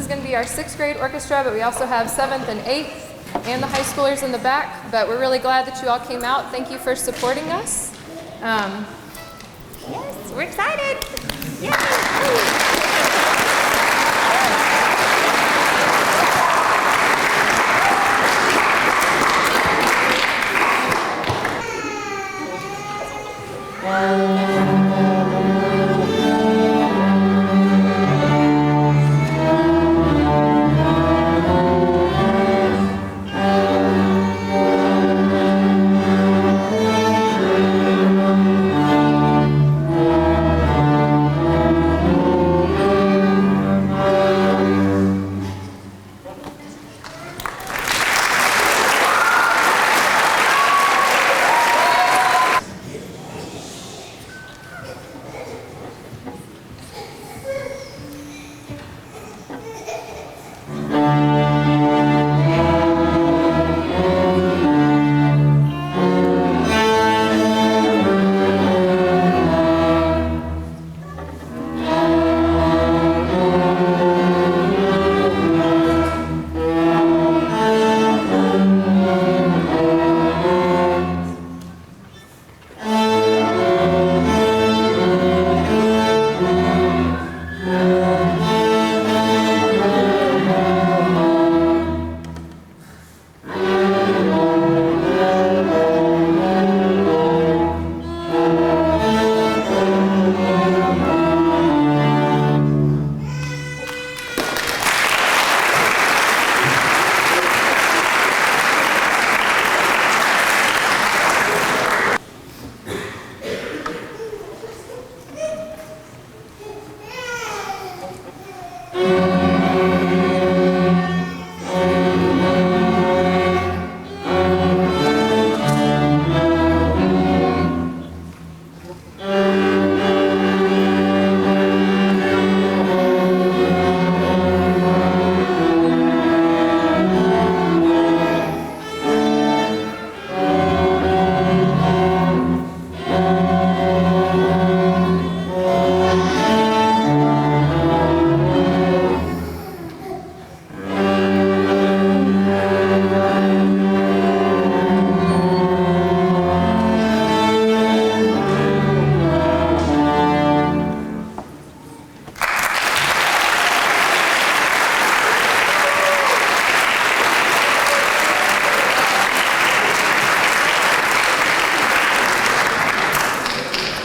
is going to be our 6th grade orchestra, but we also have 7th and 8th and the high schoolers in the back. But we're really glad that you all came out. Thank you for supporting us. Yes, we're excited. Yeah.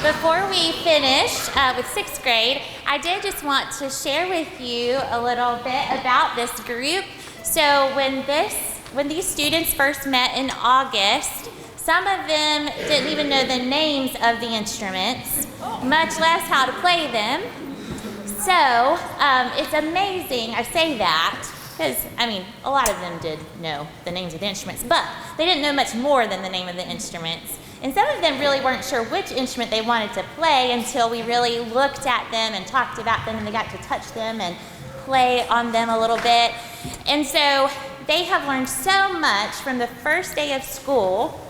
Before we finish with 6th grade, I did just want to share with you a little bit about this group. So when these students first met in August, some of them didn't even know the names of the instruments, much less how to play them. So it's amazing, I say that, because, I mean, a lot of them did know the names of the instruments, but they didn't know much more than the name of the instruments. And some of them really weren't sure which instrument they wanted to play until we really looked at them and talked about them and they got to touch them and play on them a little bit. And so they have learned so much from the first day of school,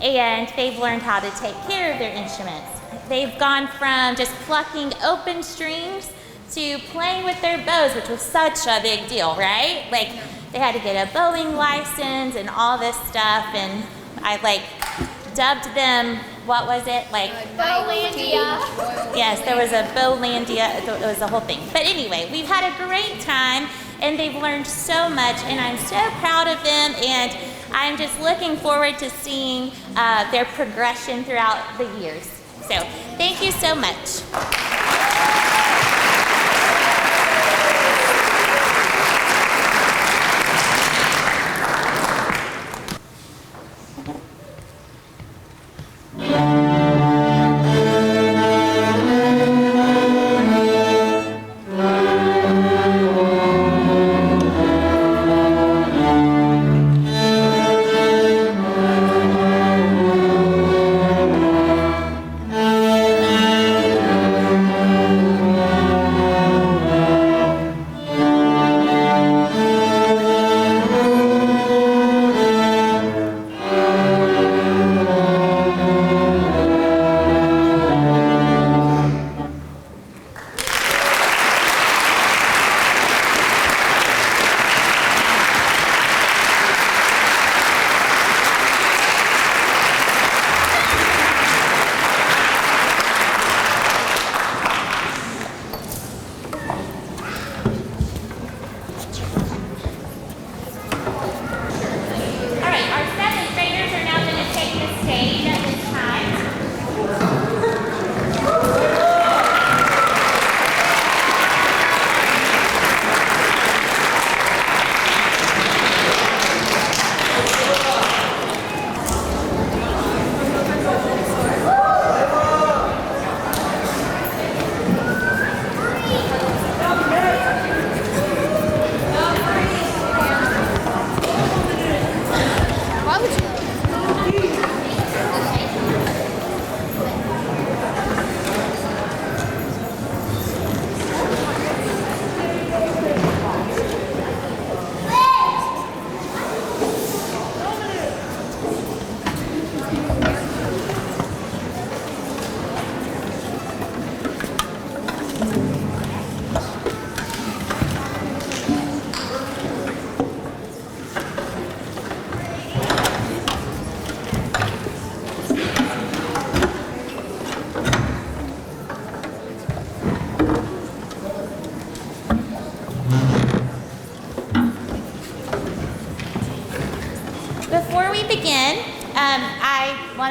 and they've learned how to take care of their instruments. They've gone from just plucking open strings to playing with their bows, which was such a big deal, right? Like, they had to get a bowing license and all this stuff, and I dubbed them, what was it? Bowlandia. Yes, there was a Bowlandia, it was a whole thing. But anyway, we've had a great time, and they've learned so much, and I'm so proud of them, and I'm just looking forward to seeing their progression throughout the years. So, thank you so much.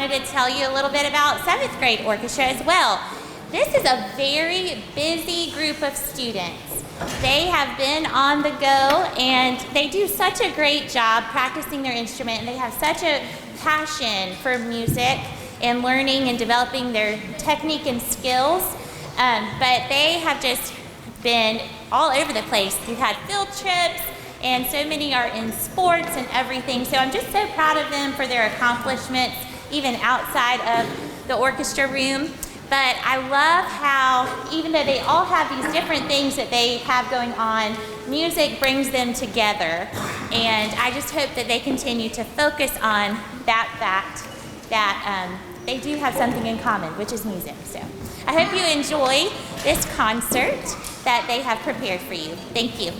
wanted to tell you a little bit about 7th grade orchestra as well. This is a very busy group of students. They have been on the go and they do such a great job practicing their instrument, and they have such a passion for music and learning and developing their technique and skills. But they have just been all over the place. We've had field trips, and so many are in sports and everything. So I'm just so proud of them for their accomplishments, even outside of the orchestra room. But I love how, even though they all have these different things that they have going on, music brings them together. And I just hope that they continue to focus on that fact that they do have something in common, which is music. So I hope you enjoy this concert that they have prepared for you. Thank you.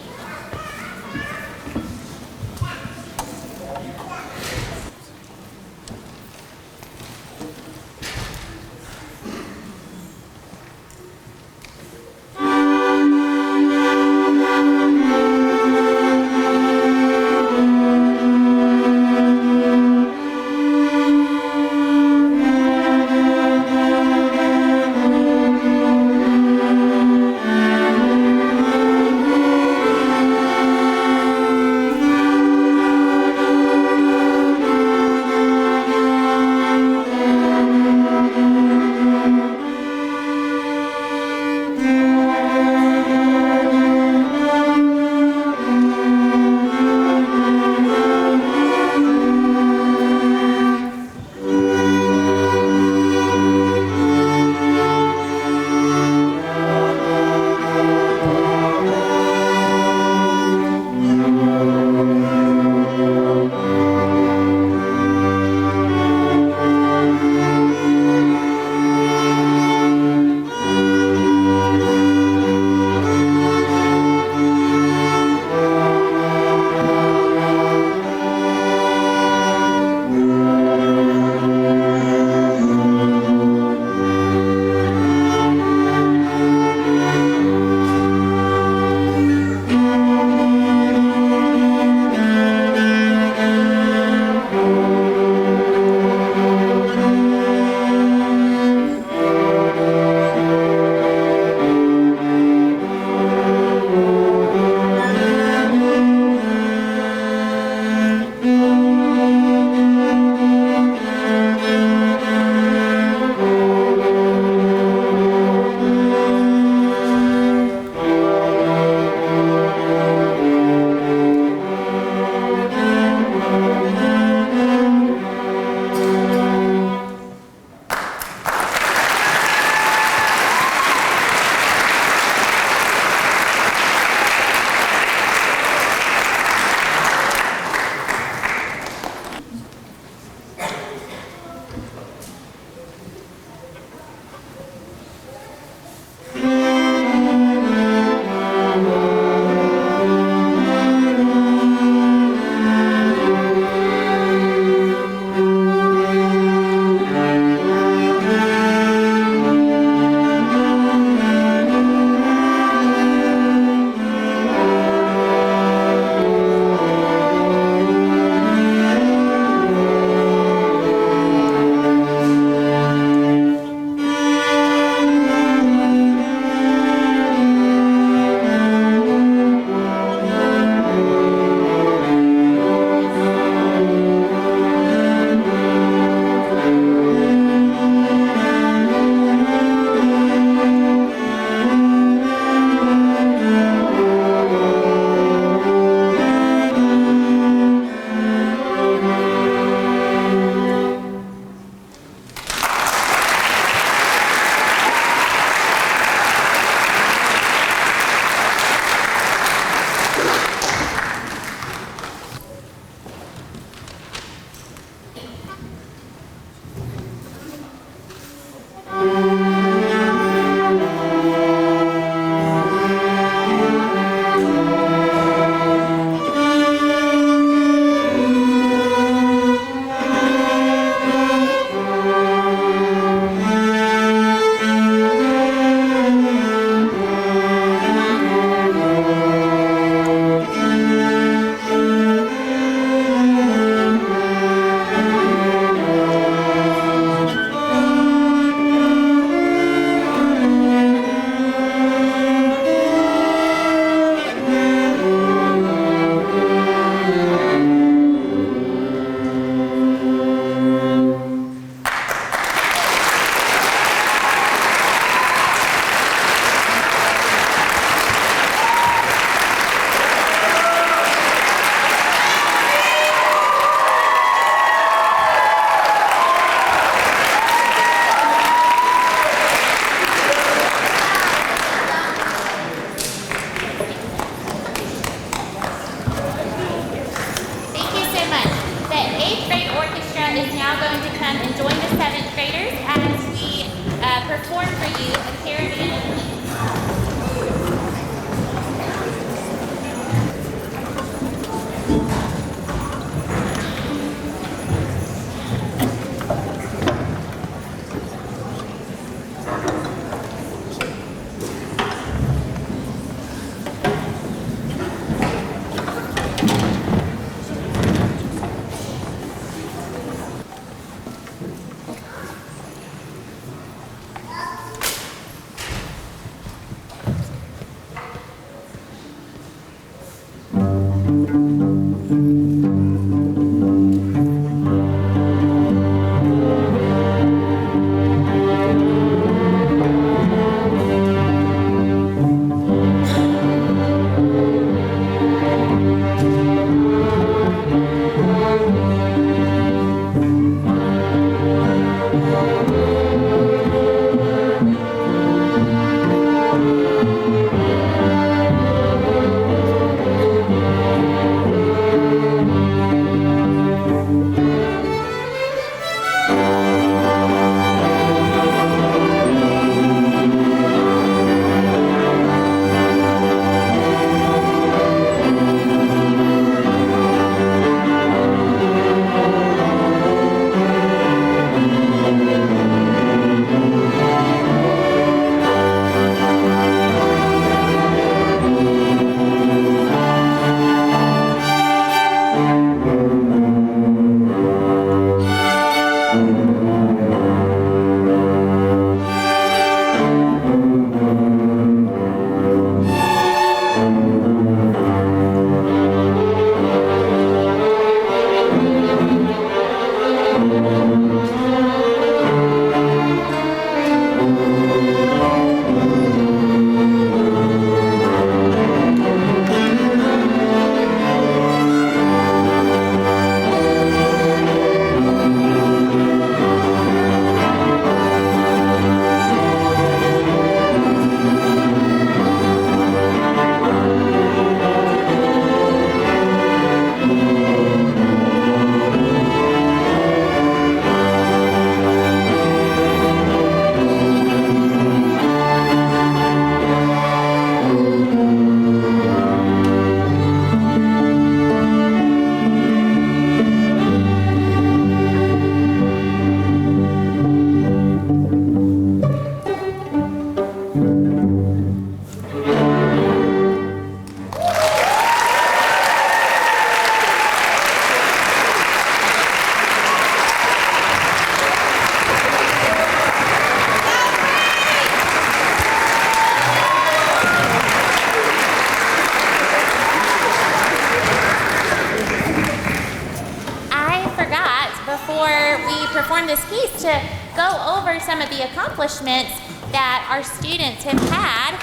perform this piece to go over some of the accomplishments that our students have had.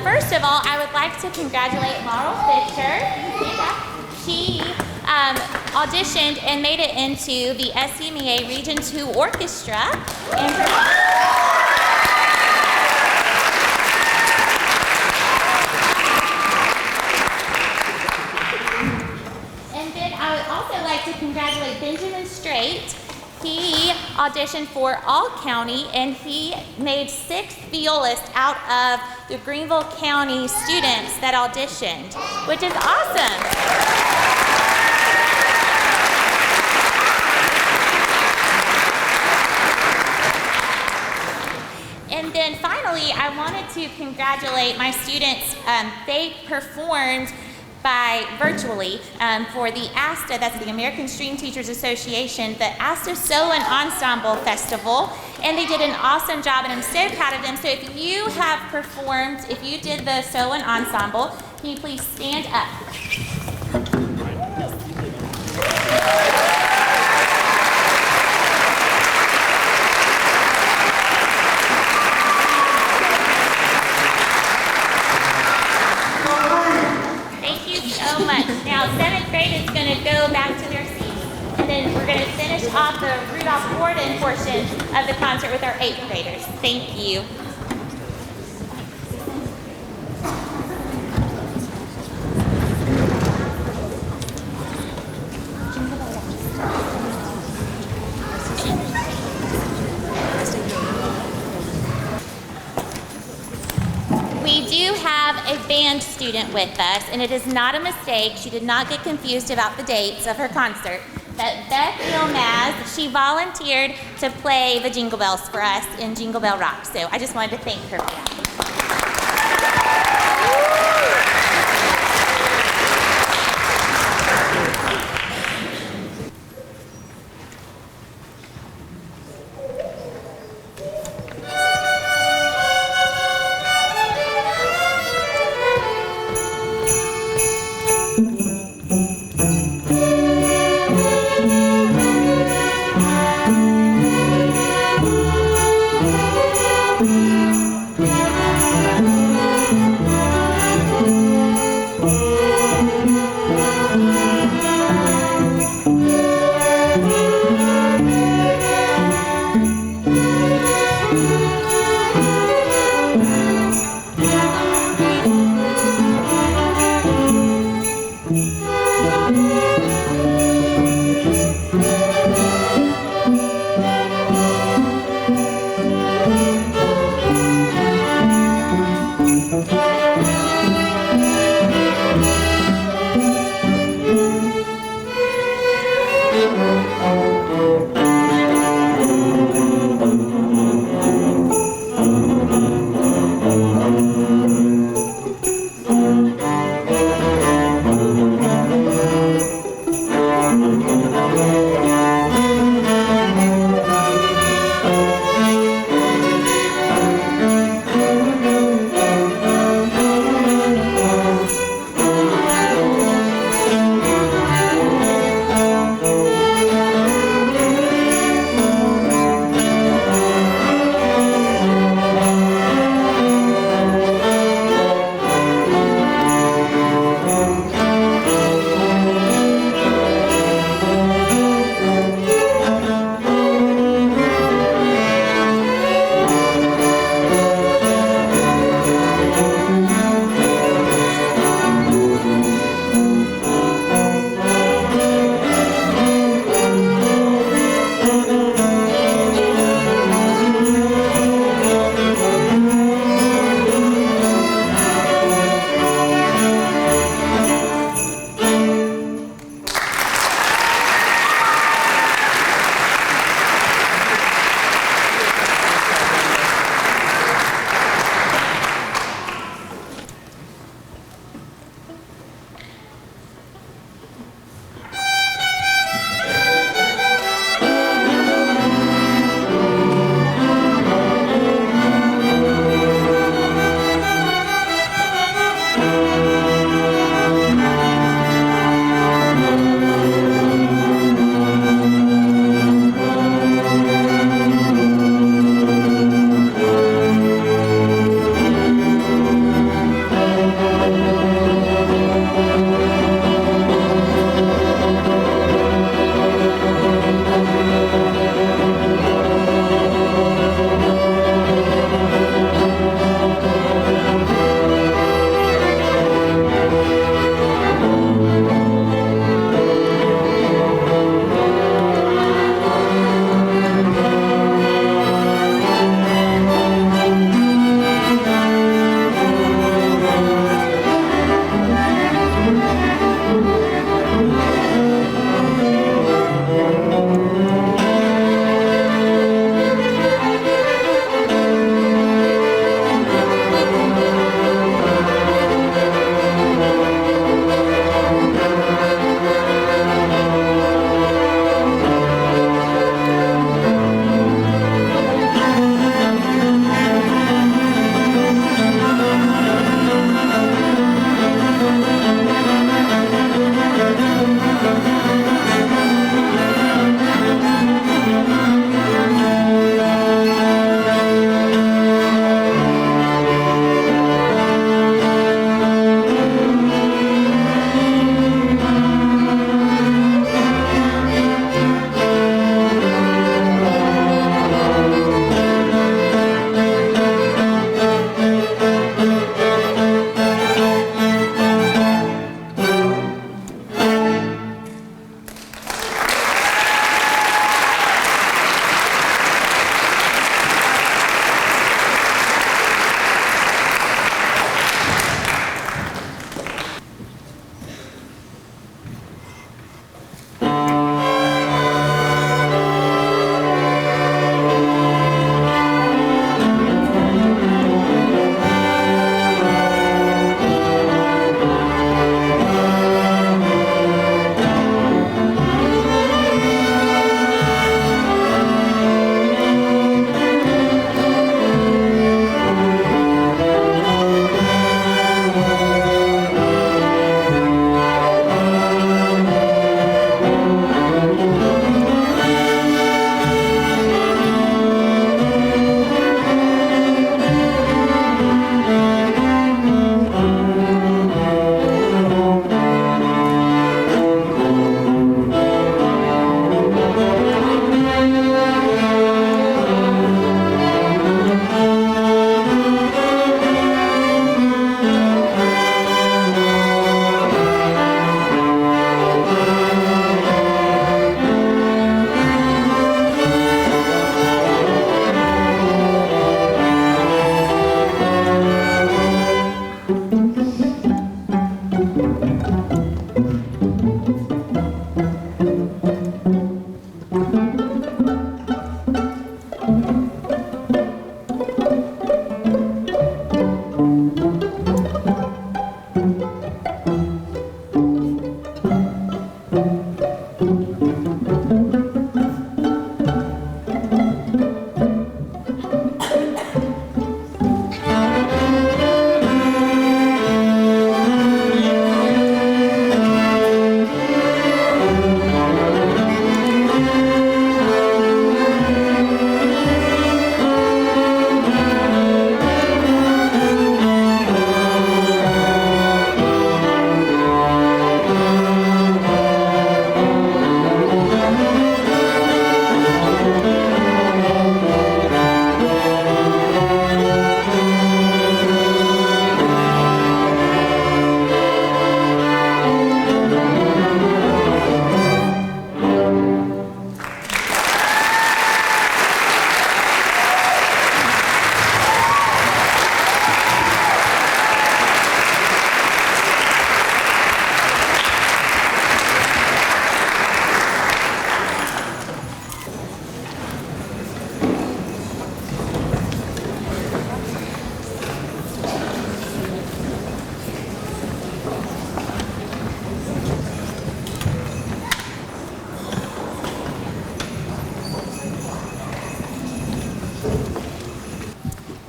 First of all, I would like to congratulate Laurel Fisher. She auditioned and made it into the SCMEA Region 2 Orchestra. And then I would also like to congratulate Benjamin Strait. He auditioned for All County, and he made 6th violist out of the Greenville County students that auditioned, which is awesome. And then finally, I wanted to congratulate my students. They performed virtually for the ASTA, that's the American String Teachers Association, the ASTA Solo and Ensemble Festival, and they did an awesome job, and I'm so proud of them. So if you have performed, if you did the solo and ensemble, can you please stand up? So much. Now, 7th grade is going to go back to their seats, and then we're going to finish off the Rudolph Gordon portion of the concert with our 8th graders. Thank you. We do have a band student with us, and it is not a mistake. She did not get confused about the dates of her concert. But Beth Ilmaz, she volunteered to play the Jingle Bells for us in Jingle Bell Rock. So I just wanted to thank her for that.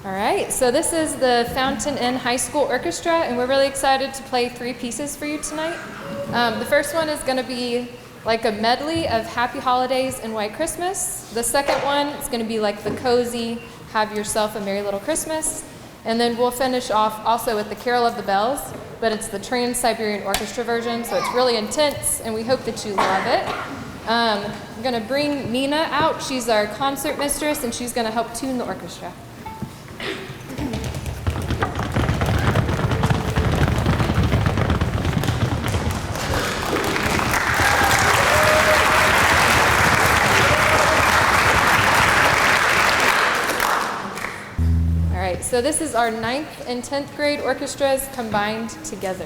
All right, so this is the Fountain Inn High School Orchestra, and we're really excited to play 3 pieces for you tonight. The first one is going to be like a medley of Happy Holidays and White Christmas. The second one is going to be like the cozy Have Yourself a Merry Little Christmas. And then we'll finish off also with the Carol of the Bells, but it's the Trans-Siberian Orchestra version, so it's really intense, and we hope that you love it. I'm going to bring Nina out. She's our concert mistress, and she's going to help tune the orchestra. All right, so this is our 9th and 10th grade orchestras combined together.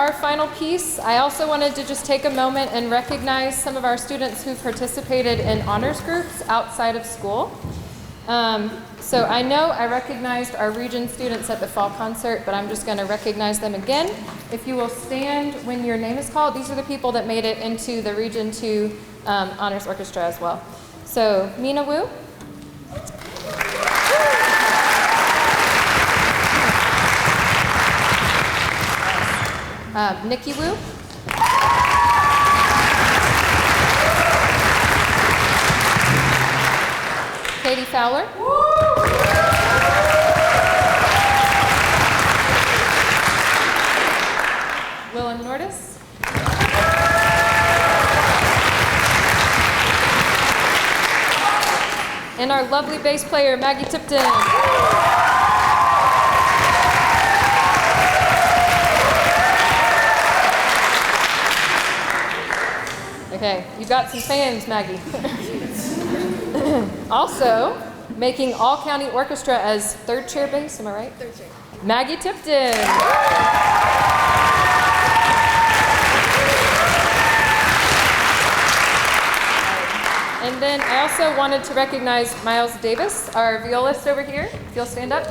our final piece, I also wanted to just take a moment and recognize some of our students who participated in honors groups outside of school. So I know I recognized our region students at the fall concert, but I'm just going to recognize them again. If you will stand when your name is called, these are the people that made it into the Region 2 Honors Orchestra as well. So Mina Wu. Nikki Wu. Katie Fowler. Willem Nordis. And our lovely bass player, Maggie Tipton. Okay, you got some fans, Maggie. Also, making all county orchestra as third chair bass, am I right? Third chair. Maggie Tipton. And then I also wanted to recognize Miles Davis, our violist over here. If you'll stand up.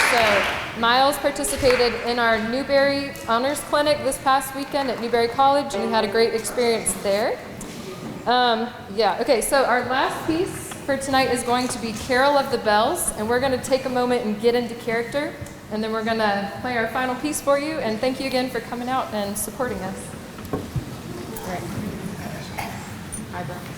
So Miles participated in our Newberry Honors Clinic this past weekend at Newberry College, and we had a great experience there. Okay, so our last piece for tonight is going to be Carol of the Bells, and we're going to take a moment and get into character, and then we're going to play our final piece for you, and thank you again for coming out and supporting us. All right. Eyebrows.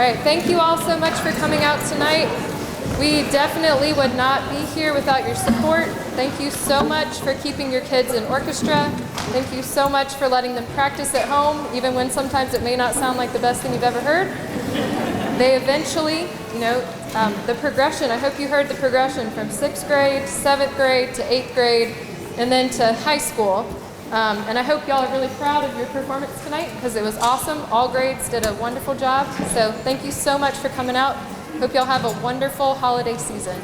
right, thank you all so much for coming out tonight. We definitely would not be here without your support. Thank you so much for keeping your kids in orchestra. Thank you so much for letting them practice at home, even when sometimes it may not sound like the best thing you've ever heard. They eventually, the progression, I hope you heard the progression from 6th grade, 7th grade to 8th grade, and then to high school. And I hope y'all are really proud of your performance tonight because it was awesome. All grades did a wonderful job. So thank you so much for coming out. Hope y'all have a wonderful holiday season.